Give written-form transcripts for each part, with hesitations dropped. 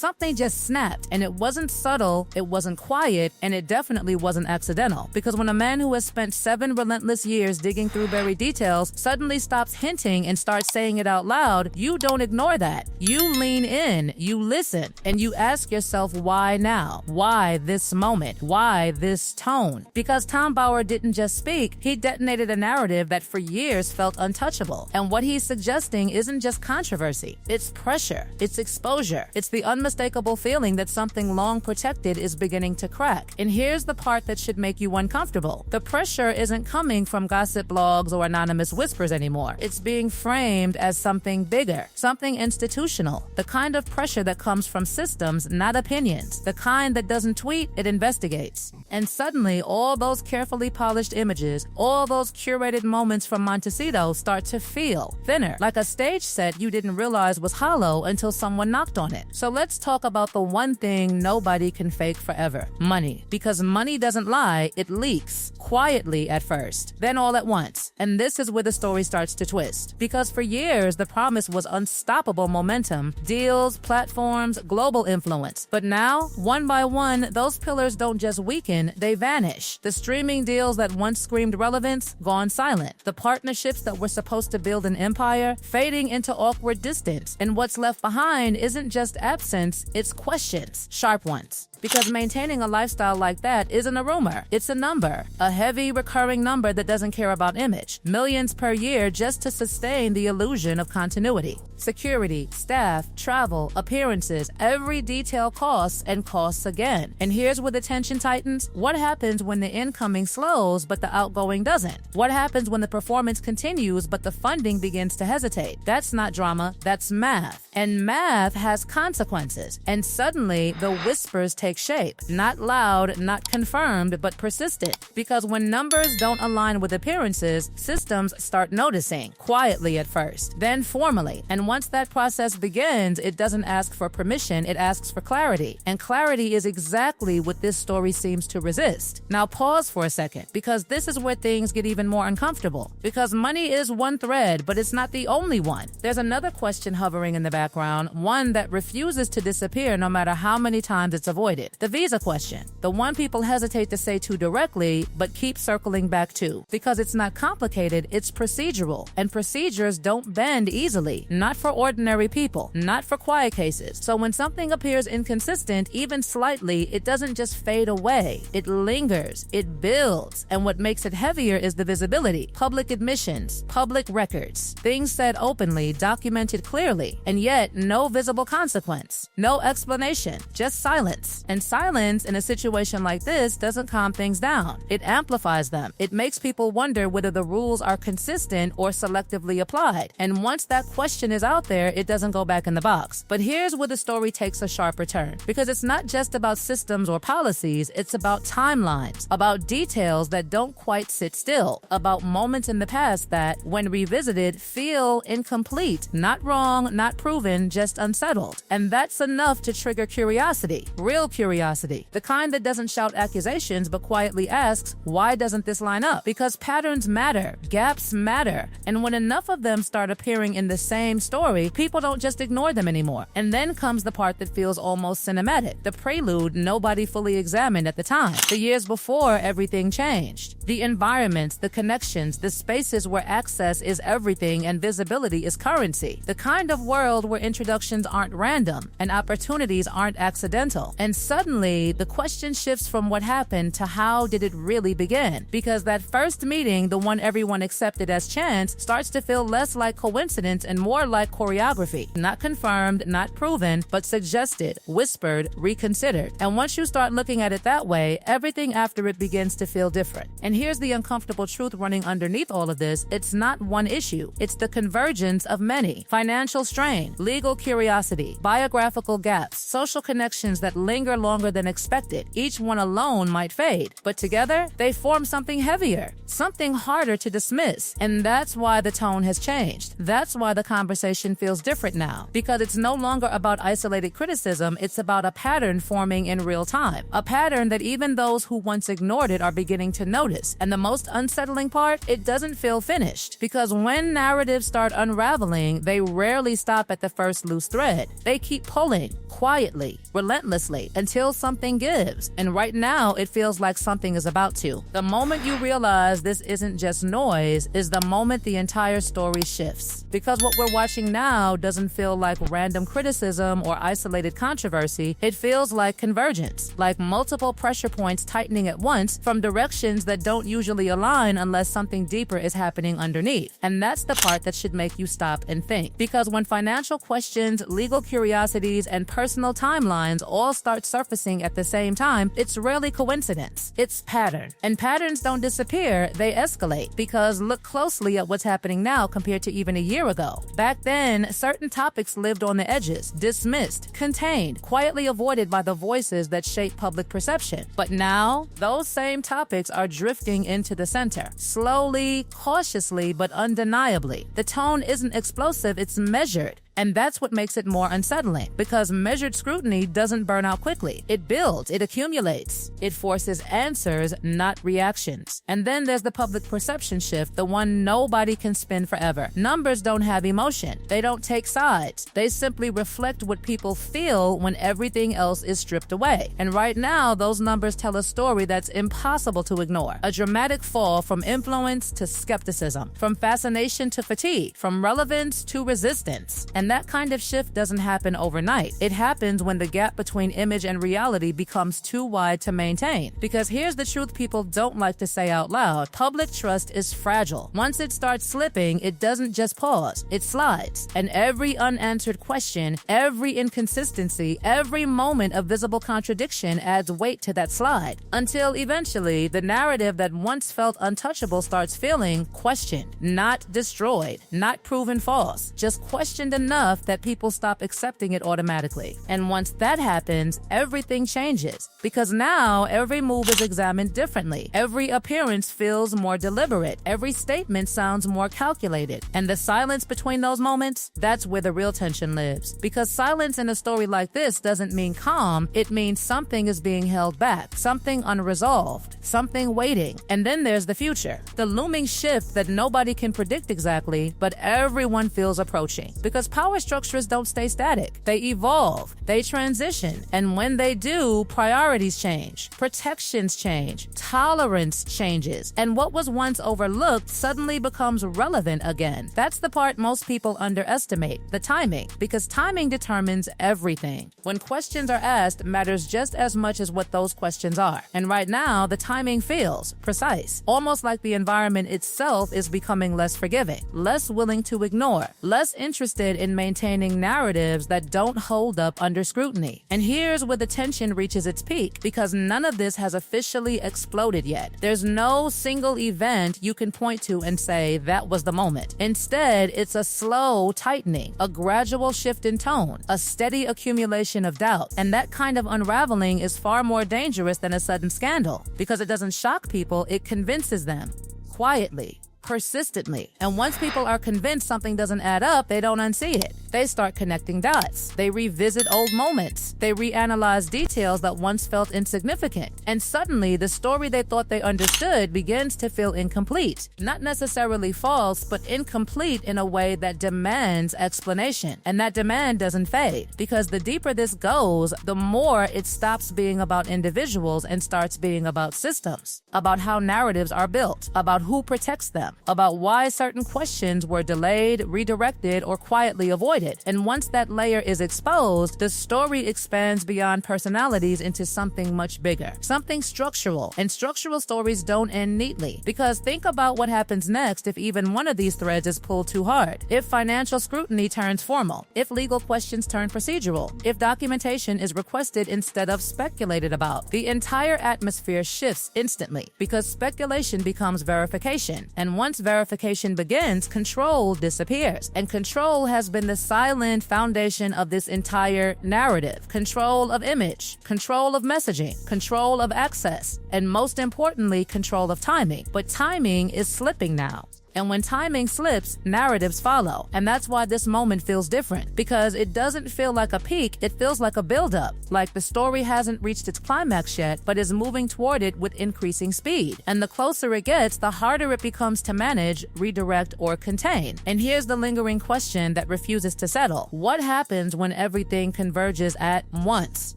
something just snapped, and it wasn't subtle, it wasn't quiet, and it definitely wasn't accidental. Because when a man who has spent 7 relentless years digging through buried details suddenly stops hinting and starts saying it out loud, you don't ignore that. You lean in, you listen, and you ask yourself, why now? Why this moment? Why this tone? Because Tom Bauer didn't just speak, he detonated a narrative that for years felt untouchable. And what he's suggesting isn't just controversy, it's pressure, it's exposure, it's the unmistakable feeling that something long protected is beginning to crack. And here's the part that should make you uncomfortable. The pressure isn't coming from gossip blogs or anonymous whispers anymore. It's being framed as something bigger, something institutional, the kind of pressure that comes from systems, not opinions, the kind that doesn't tweet, it investigates. And suddenly, all those carefully polished images, all those curated moments from Montecito start to feel thinner, like a stage set you didn't realize was hollow until someone knocked on it. So let's talk about the one thing nobody can fake forever: money. Because money doesn't lie, it leaks, quietly at first, then all at once. And this is where the story starts to twist. Because for years, the promise was unstoppable momentum, deals, platforms, global influence. But now, one by one, those pillars don't just weaken, they vanish. The streaming deals that once screamed relevance, gone silent. The partnerships that were supposed to build an empire, fading into awkward distance. And what's left behind isn't just absence, it's questions, sharp ones. Because maintaining a lifestyle like that isn't a rumor, it's a number. A heavy, recurring number that doesn't care about image. Millions per year just to sustain the illusion of continuity. Security, staff, travel, appearances, every detail costs and costs again. And here's where the tension tightens. What happens when the incoming slows but the outgoing doesn't? What happens when the performance continues but the funding begins to hesitate? That's not drama, that's math. And math has consequences. And suddenly, the whispers take shape. Not loud, not confirmed, but persistent. Because when numbers don't align with appearances, systems start noticing, quietly at first, then formally. And once that process begins, it doesn't ask for permission, it asks for clarity. And clarity is exactly what this story seems to resist. Now pause for a second, because this is where things get even more uncomfortable. Because money is one thread, but it's not the only one. There's another question hovering in the background, one that refuses to disappear no matter how many times it's avoided. The visa question, the one people hesitate to say too directly, but keep circling back to. Because it's not complicated, it's procedural. And procedures don't bend easily, not for ordinary people, not for quiet cases. So when something appears inconsistent, even slightly, it doesn't just fade away. It lingers, it builds. And what makes it heavier is the visibility. Public admissions, public records, things said openly, documented clearly, and yet no visible consequence, no explanation, just silence. And silence in a situation like this doesn't calm things down. It amplifies them. It makes people wonder whether the rules are consistent or selectively applied. And once that question is out there, it doesn't go back in the box. But here's where the story takes a sharper turn. Because it's not just about systems or policies, it's about timelines, about details that don't quite sit still, about moments in the past that, when revisited, feel incomplete, not wrong, not proven, just unsettled. And that's enough to trigger curiosity, real curiosity, the kind that doesn't shout accusations but quietly asks, why doesn't this line up? Because patterns matter, gaps matter, and when enough of them start appearing in the same story, people don't just ignore them anymore. And then comes the part that feels almost cinematic, the prelude nobody fully examined at the time, the years before everything changed. The environments, the connections, the spaces where access is everything and visibility is currency, the kind of world where introductions aren't random and opportunities aren't accidental. And suddenly, the question shifts from what happened to how did it really begin? Because that first meeting, the one everyone accepted as chance, starts to feel less like coincidence and more like choreography. Not confirmed, not proven, but suggested, whispered, reconsidered. And once you start looking at it that way, everything after it begins to feel different. And here's the uncomfortable truth running underneath all of this. It's not one issue. It's the convergence of many. Financial strain, legal curiosity, biographical gaps, social connections that linger linger longer than expected. Each one alone might fade, but together they form something heavier, something harder to dismiss. And that's why the tone has changed. That's why the conversation feels different now, because it's no longer about isolated criticism, it's about a pattern forming in real time. A pattern that even those who once ignored it are beginning to notice. And the most unsettling part, it doesn't feel finished, because when narratives start unraveling, they rarely stop at the first loose thread. They keep pulling, quietly, relentlessly, until something gives. And right now, it feels like something is about to. The moment you realize this isn't just noise is the moment the entire story shifts. Because what we're watching now doesn't feel like random criticism or isolated controversy, it feels like convergence, like multiple pressure points tightening at once from directions that don't usually align unless something deeper is happening underneath. And that's the part that should make you stop and think. Because when financial questions, legal curiosities, and personal timelines all start surfacing at the same time, it's rarely coincidence. It's pattern. And patterns don't disappear, they escalate. Because look closely at what's happening now compared to even a year ago. Back then, certain topics lived on the edges, dismissed, contained, quietly avoided by the voices that shape public perception. But now, those same topics are drifting into the center. Slowly, cautiously, but undeniably. The tone isn't explosive, it's measured. And that's what makes it more unsettling, because measured scrutiny doesn't burn out quickly. It builds, it accumulates. It forces answers, not reactions. And then there's the public perception shift, the one nobody can spin forever. Numbers don't have emotion. They don't take sides. They simply reflect what people feel when everything else is stripped away. And right now, those numbers tell a story that's impossible to ignore. A dramatic fall from influence to skepticism, from fascination to fatigue, from relevance to resistance. And that kind of shift doesn't happen overnight. It happens when the gap between image and reality becomes too wide to maintain. Because here's the truth people don't like to say out loud. Public trust is fragile. Once it starts slipping, it doesn't just pause, it slides. And every unanswered question, every inconsistency, every moment of visible contradiction adds weight to that slide. Until eventually, the narrative that once felt untouchable starts feeling questioned, not destroyed, not proven false, just questioned enough that people stop accepting it automatically. And once that happens, everything changes. Because now every move is examined differently. Every appearance feels more deliberate. Every statement sounds more calculated. And the silence between those moments, that's where the real tension lives. Because silence in a story like this doesn't mean calm. It means something is being held back, something unresolved, something waiting. And then there's the future, the looming shift that nobody can predict exactly, but everyone feels approaching. Because power structures don't stay static. They evolve, they transition, and when they do, priorities change, protections change, tolerance changes, and what was once overlooked suddenly becomes relevant again. That's the part most people underestimate, the timing, because timing determines everything. When questions are asked matters just as much as what those questions are. And right now, the timing feels precise, almost like the environment itself is becoming less forgiving, less willing to ignore, less interested in maintaining narratives that don't hold up under scrutiny. And here's where the tension reaches its peak, because none of this has officially exploded yet. There's no single event you can point to and say that was the moment. Instead, it's a slow tightening, a gradual shift in tone, a steady accumulation of doubt. And that kind of unraveling is far more dangerous than a sudden scandal, because it doesn't shock people, it convinces them, quietly, persistently. And once people are convinced something doesn't add up, they don't unsee it. They start connecting dots. They revisit old moments. They reanalyze details that once felt insignificant. And suddenly, the story they thought they understood begins to feel incomplete. Not necessarily false, but incomplete in a way that demands explanation. And that demand doesn't fade, because the deeper this goes, the more it stops being about individuals and starts being about systems, about how narratives are built, about who protects them, about why certain questions were delayed, redirected, or quietly avoided. And once that layer is exposed, the story expands beyond personalities into something much bigger, something structural. And structural stories don't end neatly, because think about what happens next if even one of these threads is pulled too hard. If financial scrutiny turns formal, if legal questions turn procedural, if documentation is requested instead of speculated about, the entire atmosphere shifts instantly, because speculation becomes verification. And once verification begins, control disappears. And control has been the silent foundation of this entire narrative. Control of image, control of messaging, control of access, and most importantly, control of timing. But timing is slipping now. And when timing slips, narratives follow. And that's why this moment feels different, because it doesn't feel like a peak, it feels like a buildup. Like the story hasn't reached its climax yet, but is moving toward it with increasing speed. And the closer it gets, the harder it becomes to manage, redirect, or contain. And here's the lingering question that refuses to settle. What happens when everything converges at once?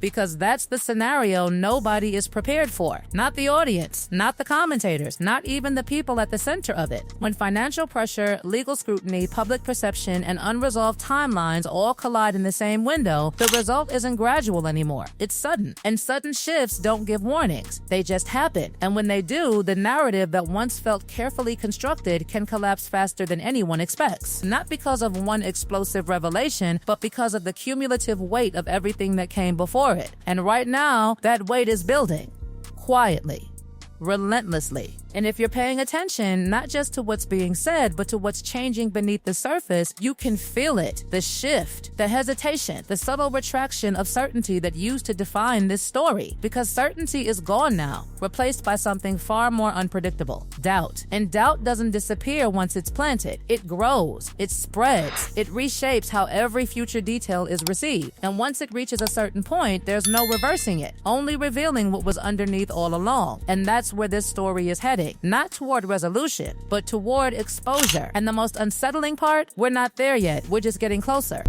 Because that's the scenario nobody is prepared for. Not the audience, not the commentators, not even the people at the center of it. When financial pressure, legal scrutiny, public perception, and unresolved timelines all collide in the same window, the result isn't gradual anymore. It's sudden. And sudden shifts don't give warnings. They just happen. And when they do, the narrative that once felt carefully constructed can collapse faster than anyone expects. Not because of one explosive revelation, but because of the cumulative weight of everything that came before it. And right now, that weight is building. Quietly. Relentlessly. And if you're paying attention, not just to what's being said, but to what's changing beneath the surface, you can feel it. The shift, the hesitation, the subtle retraction of certainty that used to define this story. Because certainty is gone now, replaced by something far more unpredictable. Doubt. And doubt doesn't disappear once it's planted. It grows. It spreads. It reshapes how every future detail is received. And once it reaches a certain point, there's no reversing it, only revealing what was underneath all along. And that's where this story is heading. Not toward resolution, but toward exposure. And the most unsettling part, we're not there yet. We're just getting closer.